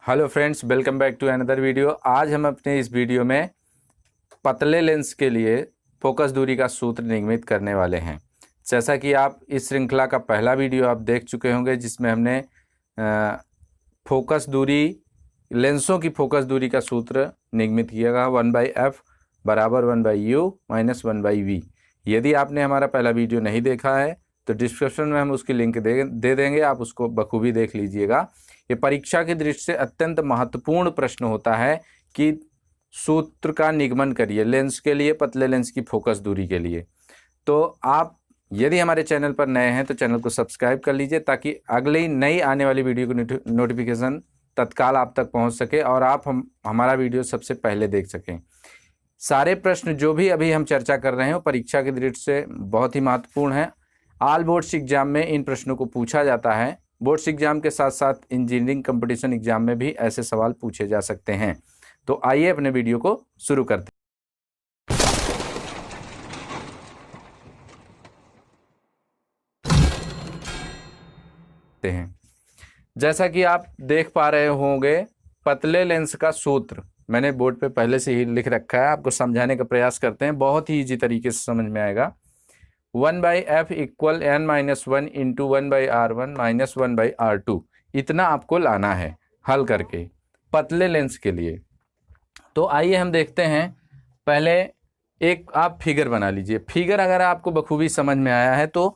Hello friends, welcome back to another video. आज हम अपने इस वीडियो में पतले लेंस के लिए फोकस दूरी का सूत्र निगमित करने वाले हैं। जैसा कि आप इस श्रृंखला का पहला वीडियो आप देख चुके होंगे जिसमें हमने फोकस दूरी, लेंसों की फोकस दूरी का सूत्र निगमित किया गया 1/f बराबर 1/u माइनस 1/v। यदि आपने हमारा पहला वीडियो नहीं देखा है तो डिस्क्रिप्शन में हम उसकी लिंक दे देंगे, आप उसको बखूबी देख लीजिएगा। ये परीक्षा की दृष्टि से अत्यंत महत्वपूर्ण प्रश्न होता है कि सूत्र का निगमन करिए लेंस के लिए, पतले लेंस की फोकस दूरी के लिए। तो आप यदि हमारे चैनल पर नए हैं तो चैनल को सब्सक्राइब कर लीजिए ताकि अगली नई आने वाली वीडियो की नोटिफिकेशन तत्काल आप तक पहुंच सके और आप हमारा वीडियो सबसे पहले देख सकें। सारे प्रश्न जो भी अभी हम चर्चा कर रहे हैं वो परीक्षा की दृष्टि से बहुत ही महत्वपूर्ण है। ऑल बोर्ड्स एग्जाम में इन प्रश्नों को पूछा जाता है। बोर्ड्स एग्जाम के साथ साथ इंजीनियरिंग कंपटीशन एग्जाम में भी ऐसे सवाल पूछे जा सकते हैं। तो आइए अपने वीडियो को शुरू करते हैं। जैसा कि आप देख पा रहे होंगे, पतले लेंस का सूत्र मैंने बोर्ड पे पहले से ही लिख रखा है, आपको समझाने का प्रयास करते हैं, बहुत ही इजी तरीके से समझ में आएगा। 1/f equal n-1 into 1/r1 minus 1/r2, इतना आपको लाना है हल करके पतले लेंस के लिए। तो आइए हम देखते हैं। पहले एक आप फिगर बना लीजिए। फिगर अगर आपको बखूबी समझ में आया है तो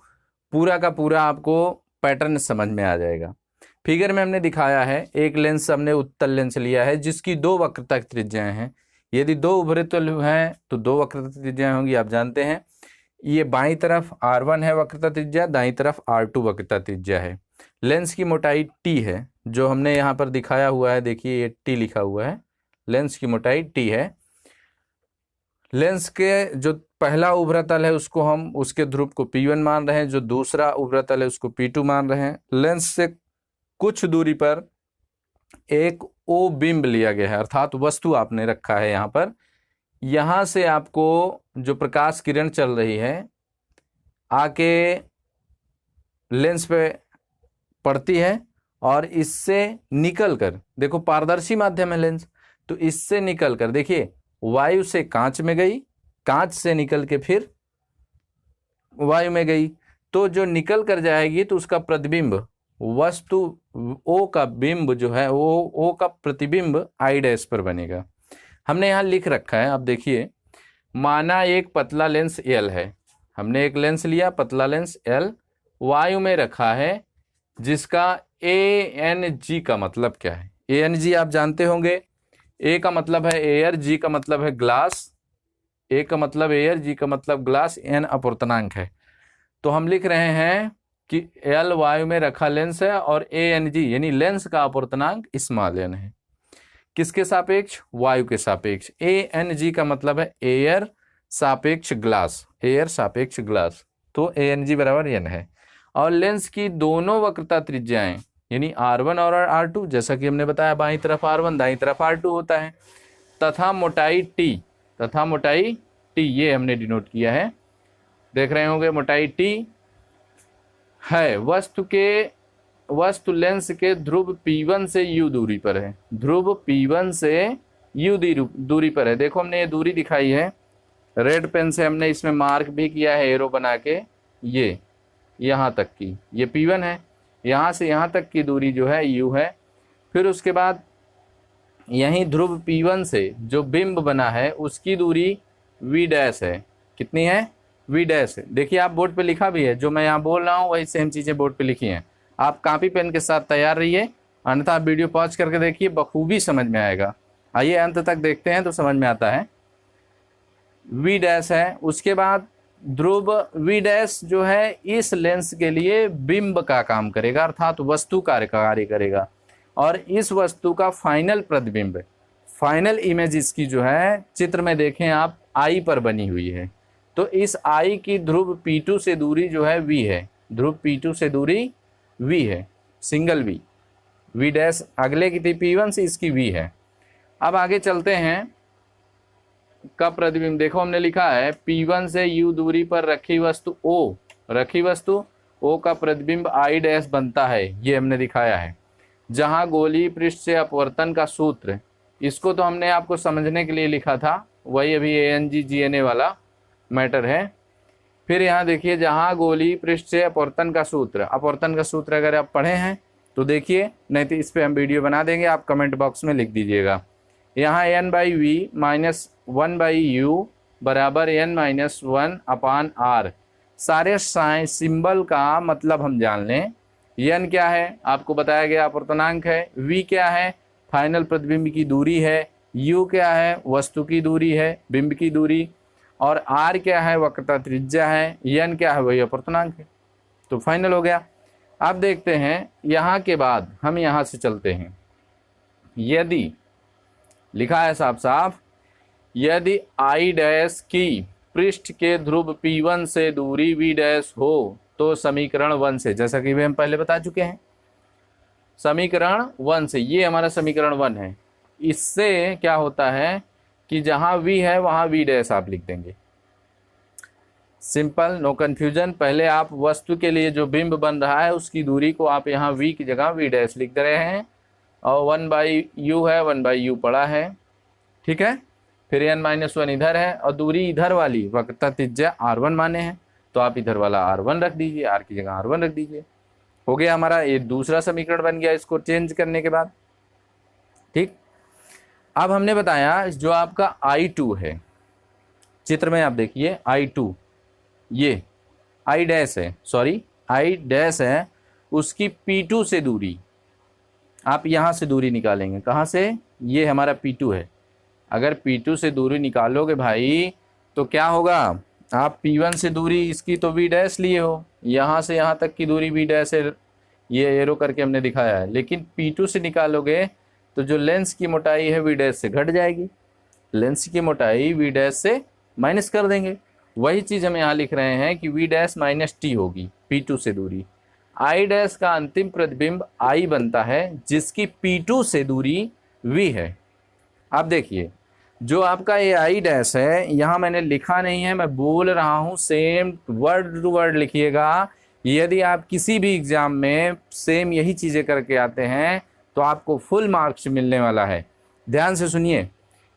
पूरा का पूरा आपको पैटर्न समझ में आ जाएगा। फिगर में हमने दिखाया है एक लेंस, हमने उत्तल लेंस लिया है जिसकी दो वक्रता त्रिज्याएं हैं। यदि दो उभयतल हैं तो दो वक्रता त्रिज्याएं होंगी, आप जानते हैं। ये बाईं तरफ R1 है वक्रता त्रिज्या, दाईं तरफ R2 वक्रता त्रिज्या है। लेंस की मोटाई T है, जो हमने यहाँ पर दिखाया हुआ है, देखिए ये T लिखा हुआ है, लेंस की मोटाई T है। लेंस के जो पहला उभयतल है उसको हम उसके ध्रुव को P1 मान रहे हैं, जो दूसरा उभयतल है उसको P2 मान रहे हैं। लेंस से कुछ दूरी पर एक O बिंब लिया गया है, अर्थात वस्तु आपने रखा है यहाँ पर। यहाँ से आपको जो प्रकाश किरण चल रही है आके लेंस पे पड़ती है और इससे निकलकर, देखो पारदर्शी माध्यम है लेंस, तो इससे निकलकर देखिए वायु से कांच में गई, कांच से निकल के फिर वायु में गई, तो जो निकल कर जाएगी तो उसका प्रतिबिंब वस्तु O का बिंब जो है वो O का प्रतिबिंब I' पर बनेगा। हमने यहाँ लिख रखा है, आप देखिए, माना एक पतला लेंस L है। हमने एक लेंस लिया पतला लेंस L, वायु में रखा है, जिसका ANG का मतलब क्या है? ANG आप जानते होंगे, A का मतलब है एयर, G का मतलब है ग्लास, A का मतलब एयर, G का मतलब ग्लास, N अपवर्तनांक है। तो हम लिख रहे हैं कि L वायु में रखा लेंस है और ANG यानी लेंस का अपवर्तनांक स्मॉल n है। किसके सापेक्ष? वायु के सापेक्ष। ANG का मतलब है एयर सापेक्ष ग्लास, एयर सापेक्ष ग्लास, तो ANG बराबर n है। और लेंस की दोनों वक्रता त्रिज्याएं यानी R1 और R2, जैसा कि हमने बताया बाईं तरफ R1 दाईं तरफ R2 होता है, तथा मोटाई T, ये हमने डिनोट किया है, देख रहे होंगे मोटाई T है। वस्तु लेंस के ध्रुव P1 से U दूरी पर है, ध्रुव P1 से U दूरी पर है। देखो हमने ये दूरी दिखाई है, रेड पेन से हमने इसमें मार्क भी किया है एरो बना के, ये यहाँ तक की ये P1 है, यहाँ से यहाँ तक की दूरी जो है U है। फिर उसके बाद यहीं ध्रुव P1 से जो बिंब बना है उसकी दूरी V' है। कितनी है? V'। देखिए आप बोर्ड पे लिखा भी है, जो मैं यहाँ बोल रहा हूँ वही सेम चीज़ें बोर्ड पे लिखी हैं। आप कॉपी पेन के साथ तैयार रहिए, अन्यथा आप वीडियो पॉज करके देखिए, बखूबी समझ में आएगा। आइए अंत तक देखते हैं तो समझ में आता है। V' है, उसके बाद ध्रुव V' जो है इस लेंस के लिए बिंब का काम करेगा, अर्थात वस्तु कार्य करेगा, और इस वस्तु का फाइनल प्रतिबिंब, फाइनल इमेज इसकी जो है चित्र में देखें आप I पर बनी हुई है। तो इस I की ध्रुव P2 से दूरी जो है V है, ध्रुव P2 से दूरी V है, सिंगल V', अगले की थी P1 से, इसकी V है। अब आगे चलते हैं। का प्रतिबिंब देखो हमने लिखा है P1 से U दूरी पर रखी वस्तु O का प्रतिबिंब I' बनता है, ये हमने दिखाया है। जहां गोलीय पृष्ठ से अपवर्तन का सूत्र, इसको तो हमने आपको समझने के लिए लिखा था, वही अभी ANG-GNA वाला मैटर है। फिर यहाँ देखिए, जहां गोलीय पृष्ठ से अपवर्तन का सूत्र अगर आप पढ़े हैं तो देखिए, नहीं तो इस पे हम वीडियो बना देंगे, आप कमेंट बॉक्स में लिख दीजिएगा। यहाँ n/v माइनस 1/u बराबर n-1/r। सारे सिंबल का मतलब हम जान लें। n क्या है, आपको बताया गया अपवर्तनांक है। v क्या है, फाइनल प्रतिबिंब की दूरी है। u क्या है, वस्तु की दूरी है, बिंब की दूरी। और r क्या है, वक्रता त्रिज्या है। n क्या है, वही अपवर्तनांक है। तो फाइनल हो गया। अब देखते हैं यहाँ के बाद हम यहाँ से चलते हैं। यदि लिखा है साफ साफ, यदि I डैश की पृष्ठ के ध्रुव P1 से दूरी V डैश हो तो समीकरण 1 से, जैसा कि हम पहले बता चुके हैं, समीकरण 1 से, ये हमारा समीकरण 1 है। इससे क्या होता है कि जहां V है वहां V डैश आप लिख देंगे। Simple, no confusion. पहले आप वस्तु के लिए जो बिंब बन रहा है उसकी दूरी को आप यहाँ V की जगह V डैश लिख दे रहे हैं, और 1/u है, 1/u पड़ा है, ठीक है। फिर n-1 इधर है, और दूरी इधर वाली वक्रता त्रिज्या r1 माने हैं, तो आप इधर वाला r1 रख दीजिए, r की जगह r1 रख दीजिए। हो गया हमारा ये दूसरा समीकरण बन गया, इसको चेंज करने के बाद, ठीक। अब हमने बताया जो आपका I2 है, चित्र में आप देखिए I2, ये I डैश है, सॉरी I डैश है, उसकी P2 से दूरी, आप यहाँ से दूरी निकालेंगे। कहाँ से, ये हमारा P2 है। अगर P2 से दूरी निकालोगे भाई तो क्या होगा, आप P1 से दूरी इसकी तो V डैश लिए हो, यहाँ से यहाँ तक की दूरी V डैश है, ये एरो करके हमने दिखाया है। लेकिन P2 से निकालोगे तो जो लेंस की मोटाई है V डैश से घट जाएगी, लेंस की मोटाई V डैश से माइनस कर देंगे। वही चीज़ हम यहाँ लिख रहे हैं कि V डैश माइनस T होगी P2 से दूरी। I डैश का अंतिम प्रतिबिंब I बनता है जिसकी P2 से दूरी V है। अब देखिए, जो आपका ये I डैश है, यहाँ मैंने लिखा नहीं है, मैं बोल रहा हूँ, सेम वर्ड टू वर्ड लिखिएगा। यदि आप किसी भी एग्जाम में सेम यही चीज़ें करके आते हैं तो आपको फुल मार्क्स मिलने वाला है। ध्यान से सुनिए,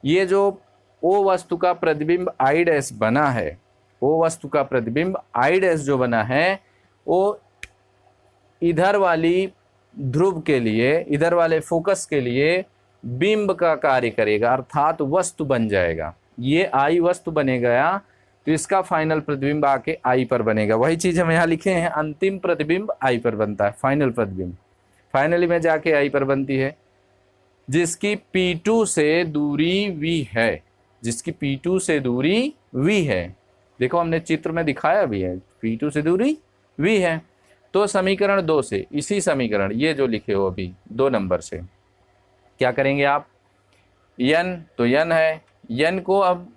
ये जो O वस्तु का प्रतिबिंब I डैश बना है, O वस्तु का प्रतिबिंब I डैश जो बना है, वो इधर वाली ध्रुव के लिए, इधर वाले फोकस के लिए बिंब का कार्य करेगा, अर्थात वस्तु बन जाएगा। ये I वस्तु बने गया तो इसका फाइनल प्रतिबिंब आके I पर बनेगा। वही चीज़ हम यहाँ लिखे हैं, अंतिम प्रतिबिंब I पर बनता है, फाइनल प्रतिबिंब फाइनली में जाके I पर बनती है, जिसकी P2 से दूरी V है, जिसकी P2 से दूरी V है। देखो हमने चित्र में दिखाया भी है, P2 से दूरी V है। तो समीकरण 2 से, इसी समीकरण ये जो लिखे हो अभी 2 नंबर से, क्या करेंगे आप, n तो n है, n को अब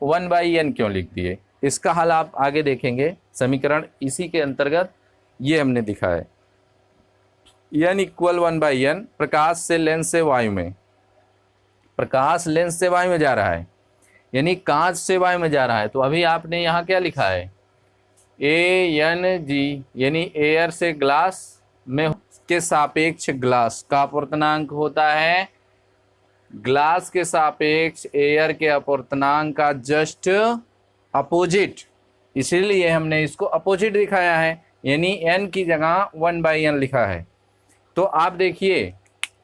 1/n क्यों लिख दिए, इसका हल आप आगे देखेंगे। समीकरण इसी के अंतर्गत ये हमने दिखाया है, n इक्वल 1/n। प्रकाश से लेंस से वायु में, प्रकाश लेंस से वायु में जा रहा है, यानी कांच से वायु में जा रहा है। तो अभी आपने यहाँ क्या लिखा है, ANG, यानी एयर से ग्लास में के सापेक्ष ग्लास का अपवर्तनांक होता है ग्लास के सापेक्ष एयर के अपवर्तनांक का जस्ट अपोजिट, इसीलिए हमने इसको अपोजिट दिखाया है, यानी n की जगह 1/n लिखा है। तो आप देखिए,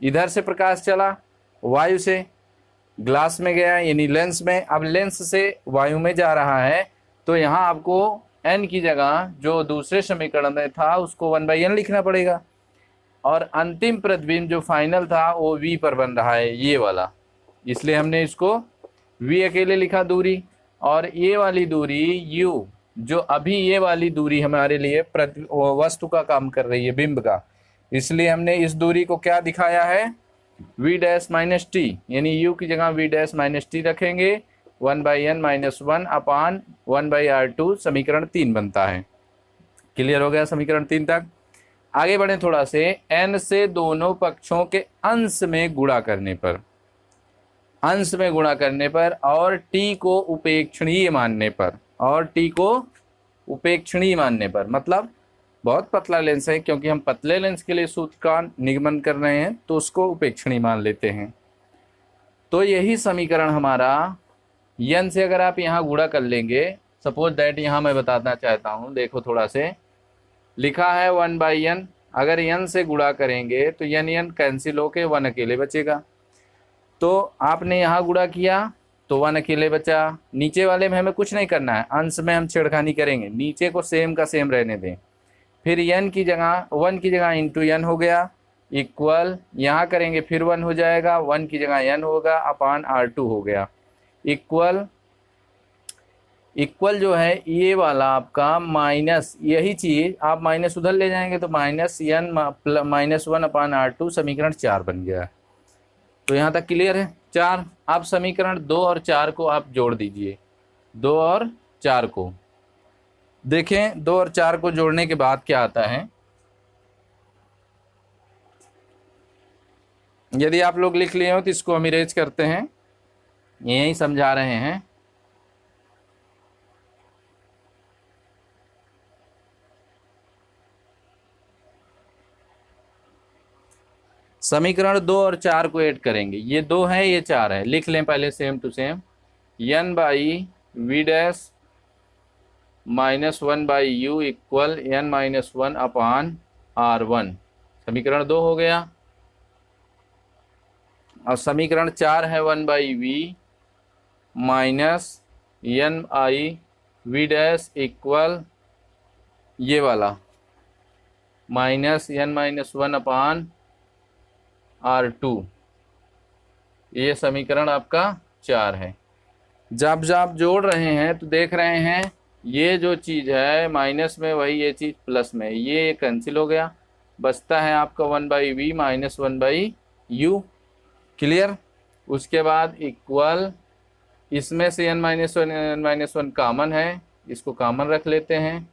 इधर से प्रकाश चला, वायु से ग्लास में गया, यानी लेंस में, अब लेंस से वायु में जा रहा है, तो यहाँ आपको n की जगह जो दूसरे समीकरण में था उसको 1/n लिखना पड़ेगा, और अंतिम प्रतिबिंब जो फाइनल था वो V पर बन रहा है, ये वाला, इसलिए हमने इसको V अकेले लिखा दूरी, और ये वाली दूरी U, जो अभी ये वाली दूरी हमारे लिए वस्तु का काम कर रही है, बिंब का, इसलिए हमने इस दूरी को क्या दिखाया है, V डैश माइनस T, यानी U की जगह V डैश माइनस T रखेंगे, 1/n-1 अपान 1/r2 समीकरण 3 बनता है। क्लियर हो गया समीकरण 3 तक। आगे बढ़े थोड़ा से, n से दोनों पक्षों के अंश में गुणा करने पर, अंश में गुणा करने पर, और t को उपेक्षणीय मानने पर, और t को उपेक्षणीय मानने पर, मतलब बहुत पतला लेंस है, क्योंकि हम पतले लेंस के लिए सूत्र का निगमन कर रहे हैं तो उसको उपेक्षणीय मान लेते हैं। तो यही समीकरण हमारा n से अगर आप यहाँ गुणा कर लेंगे, सपोज दैट यहाँ मैं बताना चाहता हूँ, देखो थोड़ा से लिखा है 1/n, अगर n से गुणा करेंगे तो n कैंसिल होके 1 अकेले बचेगा। तो आपने यहाँ गुणा किया तो 1 अकेले बचा। नीचे वाले में हमें कुछ नहीं करना है, अंश में हम छेड़खानी करेंगे, नीचे को सेम का सेम रहने दें। फिर n की जगह 1 की जगह इंटू n हो गया, इक्वल यहाँ करेंगे फिर 1 हो जाएगा, 1 की जगह n होगा अपान R2 हो गया, इक्वल जो है ये वाला आपका माइनस, यही चीज़ आप माइनस उधर ले जाएंगे तो -1 अपान R2 समीकरण 4 बन गया। तो यहाँ तक क्लियर है। 4, आप समीकरण 2 और 4 को आप जोड़ दीजिए। 2 और 4 को देखें, 2 और 4 को जोड़ने के बाद क्या आता है, यदि आप लोग लिख लिए हो तो इसको हम इरेज करते हैं, यही समझा रहे हैं। समीकरण 2 और 4 को ऐड करेंगे, ये 2 है ये 4 है, लिख लें पहले same to same, n/v dash -1/u equal n-1 upon R1, समीकरण 2 हो गया। और समीकरण 4 है 1/v minus n/v dash equal ये वाला -n-1 अपान R2, ये समीकरण आपका 4 है। जब आप जोड़ रहे हैं तो देख रहे हैं ये जो चीज़ है माइनस में, वही ये चीज़ प्लस में, ये कैंसिल हो गया, बचता है आपका 1/v माइनस 1/u, क्लियर। उसके बाद इक्वल, इसमें से n-1 कॉमन है, इसको कॉमन रख लेते हैं,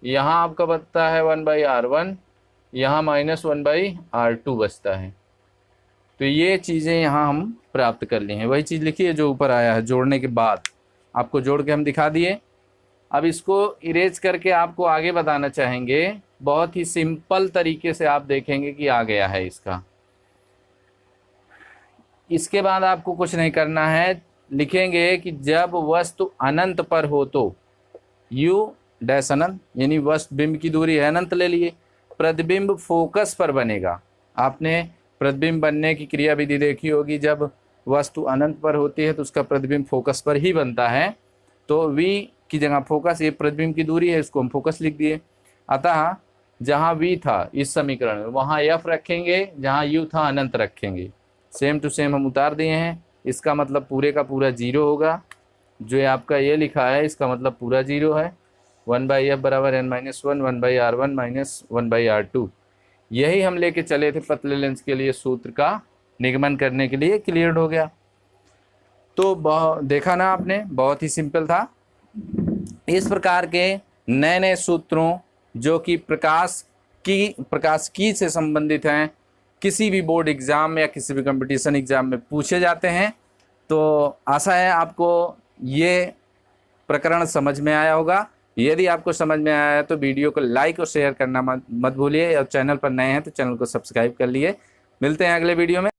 यहाँ आपका बचता है 1/R1, यहाँ -1/R2 बचता है। तो ये चीज़ें यहाँ हम प्राप्त कर ली हैं, वही चीज़ लिखी है जो ऊपर आया है, जोड़ने के बाद आपको जोड़ के हम दिखा दिए। अब इसको इरेज करके आपको आगे बताना चाहेंगे, बहुत ही सिंपल तरीके से आप देखेंगे कि आ गया है इसका। इसके बाद आपको कुछ नहीं करना है, लिखेंगे कि जब वस्तु अनंत पर हो तो u डैश अनंत, यानी वस्तु बिंब की दूरी है अनंत ले लिए, प्रतिबिंब फोकस पर बनेगा। आपने प्रतिबिंब बनने की क्रिया विधि देखी होगी, जब वस्तु अनंत पर होती है तो उसका प्रतिबिंब फोकस पर ही बनता है। तो v की जगह फोकस, ये प्रतिबिंब की दूरी है, इसको हम फोकस लिख दिए। अतः जहाँ v था इस समीकरण में वहाँ f रखेंगे, जहाँ u था अनंत रखेंगे, सेम टू सेम हम उतार दिए हैं। इसका मतलब पूरे का पूरा 0 होगा, जो आपका ये लिखा है इसका मतलब पूरा 0 है। 1/f बराबर n-1 1/R1 माइनस 1/R2, यही हम लेके चले थे पतले लेंस के लिए सूत्र का निगमन करने के लिए, क्लियर हो गया। तो देखा ना आपने, बहुत ही सिंपल था। इस प्रकार के नए नए सूत्रों जो कि प्रकाशिकी से संबंधित हैं, किसी भी बोर्ड एग्ज़ाम या किसी भी कंपटीशन एग्ज़ाम में पूछे जाते हैं। तो आशा है आपको ये प्रकरण समझ में आया होगा। यदि आपको समझ में आया है तो वीडियो को लाइक और शेयर करना मत भूलिए, और चैनल पर नए हैं तो चैनल को सब्सक्राइब कर लिए। मिलते हैं अगले वीडियो में।